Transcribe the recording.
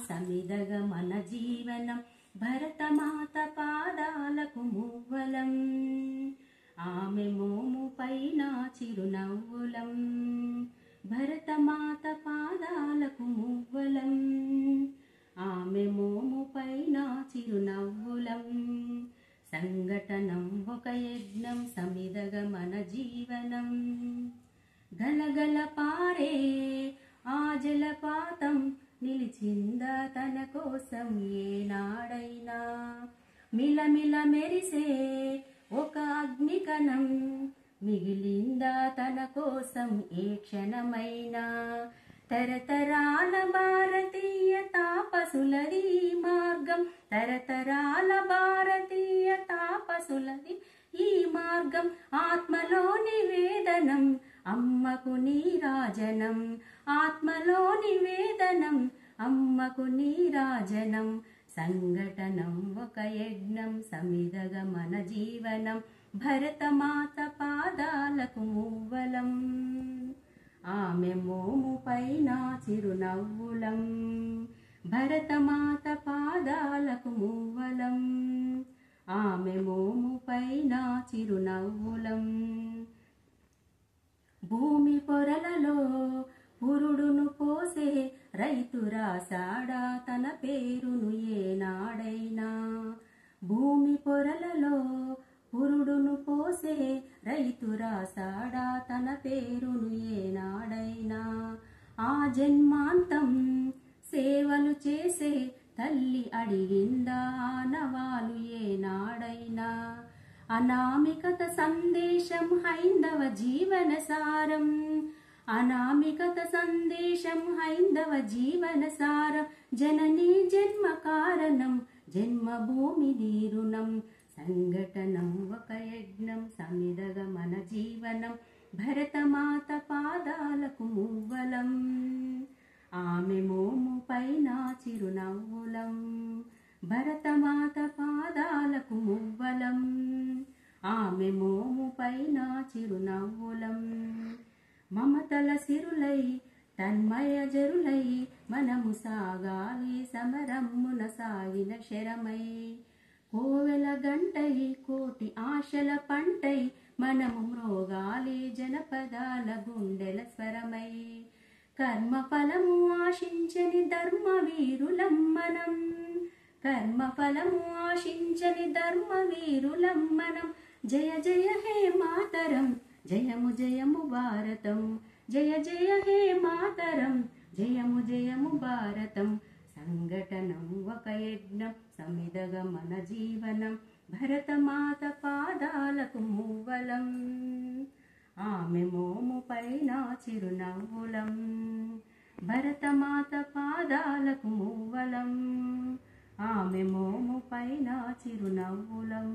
సమిదగ మన జీవనం భరతమాత పాదాలకు మువ్వలం ఆమె మోము పైన చిరునవ్వులం భరతమాత పాదాలకు మువ్వలం ఆమె మోము పైన చిరునవ్వులం సంఘటనం ఒక యజ్ఞం సమిదగ మన జీవనం గలగల పారే ఆ జలపాతం నిలిచిందా తన కోసం ఏనాడైనా మిలమిల మెరిసే ఒక అగ్నికణం మిగిలిందా తన కోసం ఏ క్షణమైనా తరతరాల భారతీయ తాపసులది మార్గం తరతరాల భారతీయ తాపసులది ఈ మార్గం ఆత్మలో నివేదనం అమ్మకు నీరాజనం ఆత్మలో నివేదనం అమ్మకు నీరాజనం సంఘటనం ఒక యజ్ఞం సమిదగ మన జీవనం భరతమాత పాదాలకు మువ్వలం ఆమె మోము పైన చిరునవ్వులం భరతమాత పాదాలకు మువ్వలం ఆమె మోము పైన చిరునవ్వులం భూమి పొరలలో పురుడును పోసే రైతు రాసాడా తన పేరును ఏనాడైనా భూమి పొరలలో పురుడును పోసే రైతు రాసాడా తన పేరును ఏనాడైనా ఆ జన్మాంతం సేవలు చేసే తల్లి అడిగిందా ఆనవాలు ఏనాడైనా అనామికత సందేశం హైందవ జీవన సారం అనామికత సందేశం హైందవ జీవన సారం జననీ జన్మ కారణం జన్మభూమి నీరుణం సంఘటనం ఒక యజ్ఞం సమిదగ మన జీవనం భరతమాత పాదాలకు మువ్వలం ఆమె మోము పైన చిరునవ్వులం భరతమాత పాదాలకు మువ్వలం ఆమె మోము పైన చిరునవ్వులం మమతల సిరులై తన్మయ జరులై మనము సాగాలి సమరమ్మున సాగిన శరమై కోవెల గంటై కోటి ఆశల పంటై మనము మ్రోగాలి జనపదాల గుండెల స్వరమై కర్మఫలము ఆశించని ధర్మవీరులం మనం కర్మఫలము ఆశించని ధర్మవీరులం మనం జయ జయ హే మాతరం జయము జయము భారతం జయ జయ హే మాతరం జయము జయము భారతం సంఘటనం ఒక యజ్ఞం సమిదగ మన జీవనం భరతమాత పాదాలకు మువ్వలం ఆమె మోము పైన చిరునవ్వులం భరతమాత పాదాలకు మువ్వలం ఆమె మోము పైన చిరునవ్వులం